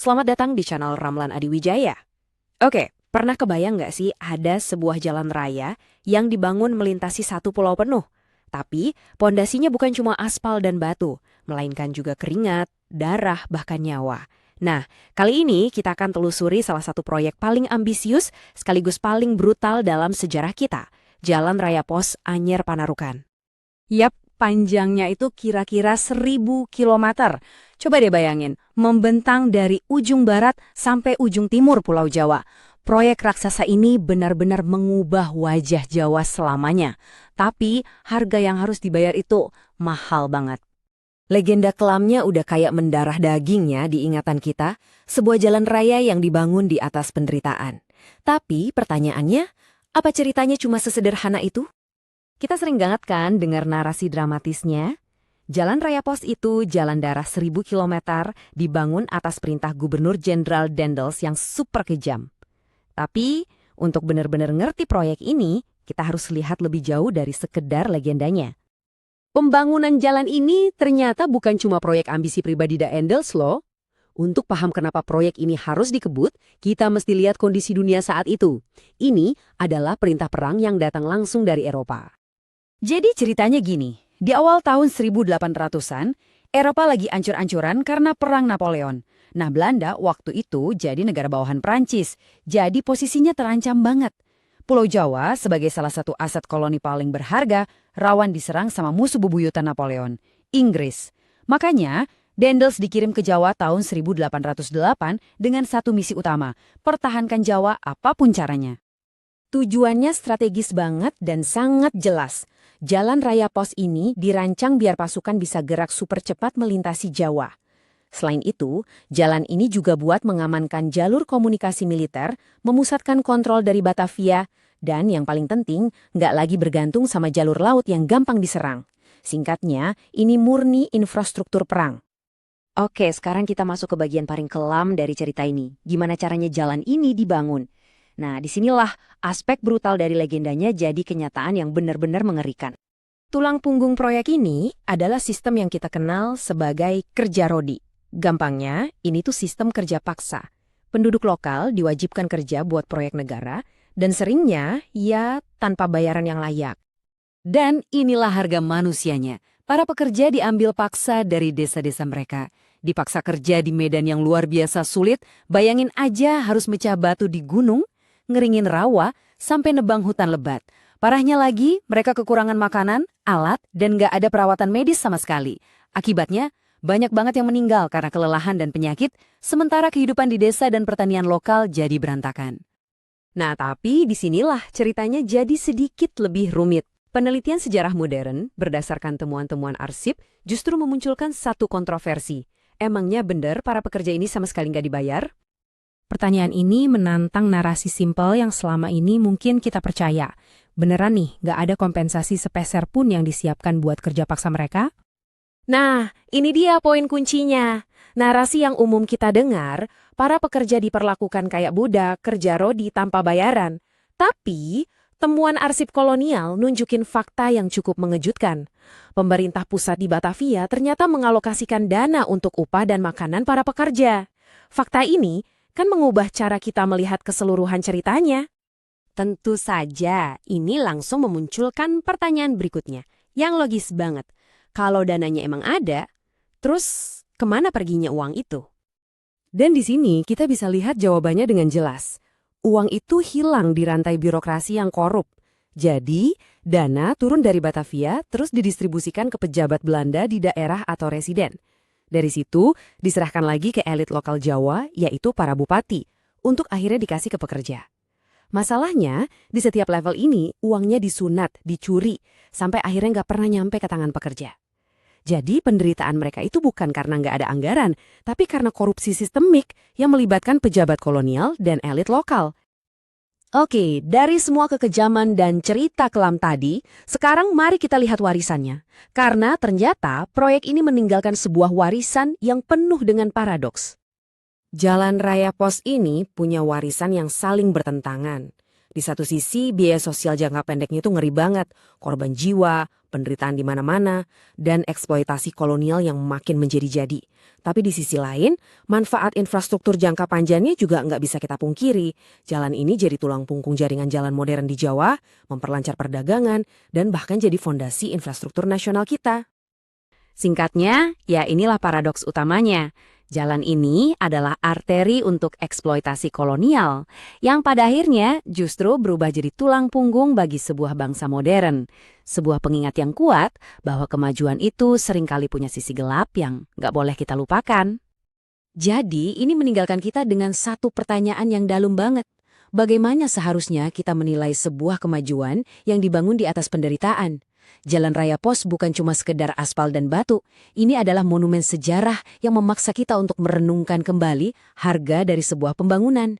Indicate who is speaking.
Speaker 1: selamat datang di channel Ramlan Adiwijaya. Oke, pernah kebayang nggak sih ada sebuah jalan raya yang dibangun melintasi satu pulau penuh? Tapi pondasinya bukan cuma aspal dan batu, melainkan juga keringat, darah, bahkan nyawa. Nah, kali ini kita akan telusuri salah satu proyek paling ambisius sekaligus paling brutal dalam sejarah kita, Jalan Raya Pos Anyer Panarukan.
Speaker 2: Yap, panjangnya itu kira-kira 1.000 kilometer. Coba deh bayangin, membentang dari ujung barat sampai ujung timur Pulau Jawa. Proyek raksasa ini benar-benar mengubah wajah Jawa selamanya. Tapi harga yang harus dibayar itu mahal banget.
Speaker 1: Legenda kelamnya udah kayak mendarah dagingnya di ingatan kita, sebuah jalan raya yang dibangun di atas penderitaan. Tapi pertanyaannya, apa ceritanya cuma sesederhana itu? Kita sering banget kan dengar narasi dramatisnya? Jalan Raya Pos itu jalan darah 1.000 kilometer dibangun atas perintah Gubernur Jenderal Daendels yang super kejam. Tapi untuk benar-benar ngerti proyek ini, kita harus lihat lebih jauh dari sekedar legendanya. Pembangunan jalan ini ternyata bukan cuma proyek ambisi pribadi Daendels loh. Untuk paham kenapa proyek ini harus dikebut, kita mesti lihat kondisi dunia saat itu. Ini adalah perintah perang yang datang langsung dari Eropa. Jadi ceritanya gini, di awal tahun 1800-an, Eropa lagi ancur-ancuran karena perang Napoleon. Nah, Belanda waktu itu jadi negara bawahan Prancis, jadi posisinya terancam banget. Pulau Jawa sebagai salah satu aset koloni paling berharga, rawan diserang sama musuh bebuyutan Napoleon, Inggris. Makanya, Daendels dikirim ke Jawa tahun 1808 dengan satu misi utama, pertahankan Jawa apapun caranya. Tujuannya strategis banget dan sangat jelas. Jalan Raya Pos ini dirancang biar pasukan bisa gerak super cepat melintasi Jawa. Selain itu, jalan ini juga buat mengamankan jalur komunikasi militer, memusatkan kontrol dari Batavia, dan yang paling penting, nggak lagi bergantung sama jalur laut yang gampang diserang. Singkatnya, ini murni infrastruktur perang. Oke, sekarang kita masuk ke bagian paling kelam dari cerita ini. Gimana caranya jalan ini dibangun? Nah, disinilah aspek brutal dari legendanya jadi kenyataan yang benar-benar mengerikan. Tulang punggung proyek ini adalah sistem yang kita kenal sebagai kerja rodi. Gampangnya, ini tuh sistem kerja paksa. Penduduk lokal diwajibkan kerja buat proyek negara, dan seringnya, ya tanpa bayaran yang layak. Dan inilah harga manusianya. Para pekerja diambil paksa dari desa-desa mereka. Dipaksa kerja di medan yang luar biasa sulit, bayangin aja harus mecah batu di gunung, ngeringin rawa, sampai nebang hutan lebat. Parahnya lagi, mereka kekurangan makanan, alat, dan nggak ada perawatan medis sama sekali. Akibatnya, banyak banget yang meninggal karena kelelahan dan penyakit, sementara kehidupan di desa dan pertanian lokal jadi berantakan. Nah, tapi disinilah ceritanya jadi sedikit lebih rumit. Penelitian sejarah modern berdasarkan temuan-temuan arsip justru memunculkan satu kontroversi. Emangnya benar para pekerja ini sama sekali nggak dibayar? Pertanyaan ini menantang narasi simpel yang selama ini mungkin kita percaya. Beneran nih, nggak ada kompensasi sepeser pun yang disiapkan buat kerja paksa mereka? Nah, ini dia poin kuncinya. Narasi yang umum kita dengar, para pekerja diperlakukan kayak budak, kerja rodi tanpa bayaran. Tapi, temuan arsip kolonial nunjukin fakta yang cukup mengejutkan. Pemerintah pusat di Batavia ternyata mengalokasikan dana untuk upah dan makanan para pekerja. Fakta ini kan mengubah cara kita melihat keseluruhan ceritanya. Tentu saja, ini langsung memunculkan pertanyaan berikutnya, yang logis banget. Kalau dananya emang ada, terus kemana perginya uang itu? Dan di sini kita bisa lihat jawabannya dengan jelas. Uang itu hilang di rantai birokrasi yang korup. Jadi, dana turun dari Batavia terus didistribusikan ke pejabat Belanda di daerah atau residen. Dari situ, diserahkan lagi ke elit lokal Jawa, yaitu para bupati, untuk akhirnya dikasih ke pekerja. Masalahnya, di setiap level ini, uangnya disunat, dicuri, sampai akhirnya nggak pernah nyampe ke tangan pekerja. Jadi penderitaan mereka itu bukan karena nggak ada anggaran, tapi karena korupsi sistemik yang melibatkan pejabat kolonial dan elit lokal. Oke, dari semua kekejaman dan cerita kelam tadi, sekarang mari kita lihat warisannya. Karena ternyata proyek ini meninggalkan sebuah warisan yang penuh dengan paradoks. Jalan Raya Pos ini punya warisan yang saling bertentangan. Di satu sisi, biaya sosial jangka pendeknya itu ngeri banget. Korban jiwa, penderitaan di mana-mana, dan eksploitasi kolonial yang makin menjadi-jadi. Tapi di sisi lain, manfaat infrastruktur jangka panjangnya juga nggak bisa kita pungkiri. Jalan ini jadi tulang punggung jaringan jalan modern di Jawa, memperlancar perdagangan, dan bahkan jadi fondasi infrastruktur nasional kita.
Speaker 2: Singkatnya, ya inilah paradoks utamanya. Jalan ini adalah arteri untuk eksploitasi kolonial, yang pada akhirnya justru berubah jadi tulang punggung bagi sebuah bangsa modern. Sebuah pengingat yang kuat bahwa kemajuan itu seringkali punya sisi gelap yang nggak boleh kita lupakan. Jadi, ini meninggalkan kita dengan satu pertanyaan yang dalam banget. Bagaimana seharusnya kita menilai sebuah kemajuan yang dibangun di atas penderitaan? Jalan Raya Pos bukan cuma sekedar aspal dan batu. Ini adalah monumen sejarah yang memaksa kita untuk merenungkan kembali harga dari sebuah pembangunan.